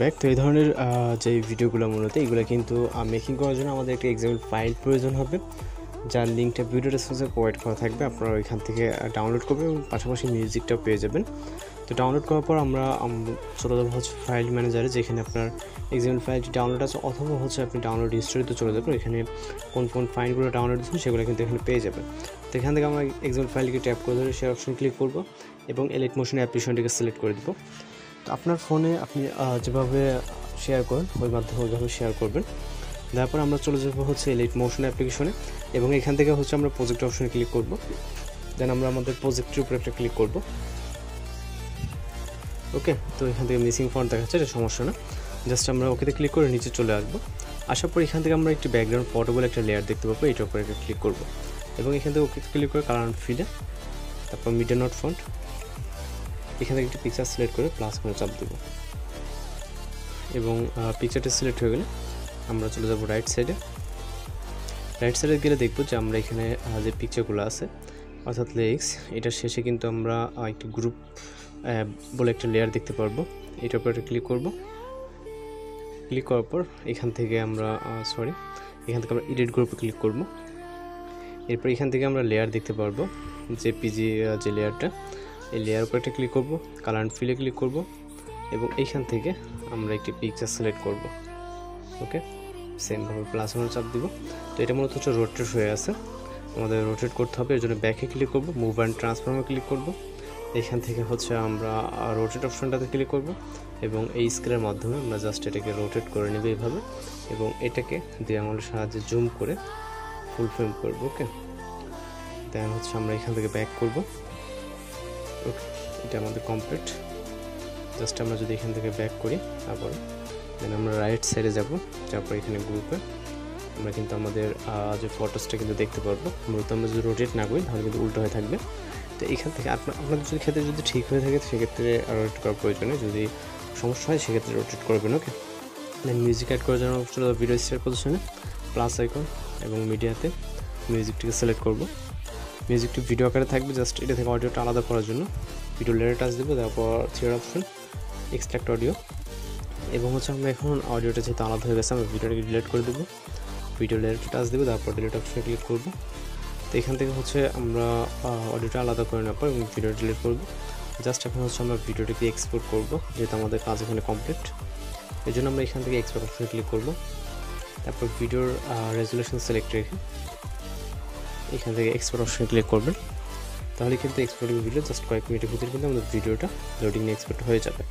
Back. তো এই ধরনের যে ভিডিওগুলো মূলত এগুলো কিন্তু মেকিং করার জন্য আমাদের একটা এক্সাম্পল ফাইল প্রয়োজন হবে, যার লিঙ্কটা ভিডিও ডেসক্রিপশনে প্রোভাইড করা থাকবে। আপনারা ওইখান থেকে ডাউনলোড করবেন এবং পাশাপাশি মিউজিকটাও পেয়ে যাবেন। তো ডাউনলোড করার পর আমরা চলে যাবো হচ্ছে ফাইল ম্যানেজারে, যেখানে আপনার এক্সাম্পল ফাইলটি ডাউনলোড আছে, অথবা হচ্ছে আপনি ডাউনলোড হিস্টোরিতে চলে যাবেন। এখানে কোন কোন ফাইলগুলো ডাউনলোড দিচ্ছেন সেগুলো কিন্তু এখানে পেয়ে যাবেন। তো এখান থেকে আমরা এক্সাম্পল ফাইলকে ট্যাপ করে ধরে শেয়ার অপশন ক্লিক করব এবং এলিট মোশন অ্যাপ্লিকেশনটিকে সিলেক্ট করে দেবো। তো আপনার ফোনে আপনি যেভাবে শেয়ার করেন ওই মাধ্যমে ওইভাবে শেয়ার করবেন। তারপর আমরা চলে যাবো হচ্ছে এলিট মোশন অ্যাপ্লিকেশনে এবং এখান থেকে হচ্ছে আমরা প্রজেক্ট অপশনে ক্লিক করব। দেন আমরা আমাদের প্রজেক্টের উপর একটা ক্লিক করব। ওকে, তো এখান থেকে মিসিং ফন্ট দেখাচ্ছে, এটা সমস্যা না। জাস্ট আমরা ওকেতে ক্লিক করে নিচে চলে আসবো। আসার পর এখান থেকে আমরা একটি ব্যাকগ্রাউন্ড পোর্টেবল একটা লেয়ার দেখতে পাবো, এটার উপরে একটা ক্লিক করব এবং এখান থেকে ওকে ক্লিক করে কালার অ্যান্ড ফিলে, তারপর মিডিয়া নট ফন্ট, এখান থেকে একটি পিকচার সিলেক্ট করে প্লাস করে চাপ দেবো এবং পিকচারটা সিলেক্ট হয়ে গেলে আমরা চলে যাব রাইট সাইডে। রাইট সাইডে গেলে দেখব যে আমরা এখানে যে পিকচারগুলো আছে অর্থাৎ লেক্স, এটার শেষে কিন্তু আমরা একটি গ্রুপ বলে একটা লেয়ার দেখতে পারবো। এটার উপরে ক্লিক করব। ক্লিক করার পর এখান থেকে আমরা এডিট গ্রুপে ক্লিক করব। এরপর এখান থেকে আমরা লেয়ার দেখতে পারবো, জেপিজি যে লেয়ারটা, এই লেয়ার উপরে একটা ক্লিক করব, কালার অ্যান্ড ফিলে ক্লিক করব এবং এইখান থেকে আমরা একটি পিকচার সিলেক্ট করব। ওকে, সেমভাবে প্লাস ওয়ান চাপ দিব। তো এটা মূলত হচ্ছে রোটেট হয়ে আছে, আমাদের রোটেট করতে হবে। এর জন্য ব্যাকে ক্লিক করব, মুভ অ্যান্ড ট্রান্সফর্মে ক্লিক করব। এখান থেকে হচ্ছে আমরা রোটেট অপশনটাতে ক্লিক করব এবং এই স্কেলের মাধ্যমে আমরা জাস্ট এটাকে রোটেট করে নেব এইভাবে এবং এটাকে দিয়ে আঙুলের সাহায্যে জুম করে ফুল ফ্রেম করব। ওকে, দেন হচ্ছে আমরা এখান থেকে ব্যাক করব। ওকে, এটা আমাদের কমপ্লিট। জাস্ট আমরা যদি এখান থেকে ব্যাক করি, তারপর দেন আমরা রাইট সাইডে যাব, তারপর এখানে গ্রুপে আমরা কিন্তু আমাদের যে ফটোসটা কিন্তু দেখতে পারবো। মূলত আমরা যদি রোটেট না করি তাহলে কিন্তু উল্টো হয়ে থাকবে। তো এখান থেকে আপনাদের যদি ক্ষেত্রে যদি ঠিক হয়ে থাকে সেক্ষেত্রে রোটেট করার প্রয়োজনে, যদি সমস্যা হয় সেক্ষেত্রে রোটেট করবেন। ওকে, দেন মিউজিক অ্যাড করার জন্য ভিডিও স্টার পজিশনে প্লাস আইকন এবং মিডিয়াতে মিউজিকটিকে সিলেক্ট করব। মিউজিকটি ভিডিও আকারে থাকবে, জাস্ট এটা থেকে অডিওটা আলাদা করার জন্য ভিডিও লেয়ারে টাচ দেবো, তারপর থিওর অপশন এক্সট্রাক্ট অডিও এবং হচ্ছে আমরা এখন অডিওটা যেহেতু আলাদা হয়ে গেছে আমরা ভিডিওটাকে ডিলিট করে দেবো। ভিডিও লেয়ারটা টাচ দেবো, তারপর ডিলিট অপশনে ক্লিক করবো। তো এখান থেকে হচ্ছে আমরা অডিওটা আলাদা করে নেওয়ার পর এবং ভিডিও ডিলিট করবো। জাস্ট এখন হচ্ছে আমরা ভিডিওটাকে এক্সপোর্ট করব, যেহেতু আমাদের কাজ এখানে কমপ্লিট। এই জন্য আমরা এখান থেকে এক্সপোর্ট অপশনে ক্লিক করব, তারপর ভিডিওর রেজুলেশন সিলেক্ট রেখে এখান থেকে এক্সপোর্ট অপশনে ক্লিক করবেন। তাহলে কিন্তু এক্সপোর্টিং ভিডিও জাস্ট কয়েক মিনিটের ভিতরে কিন্তু আমাদের ভিডিওটা লোডিং নিয়ে এক্সপোর্ট হয়ে যাবে।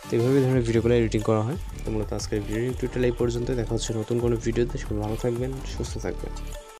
তো এইভাবে ধরনের ভিডিওগুলো এডিটিং করা হয়। তো মূলত আজকের ভিডিও টিউটোরিয়াল এই পর্যন্ত। দেখা হচ্ছে নতুন কোনো ভিডিওতে। সবাই ভালো থাকবেন, সুস্থ থাকবেন।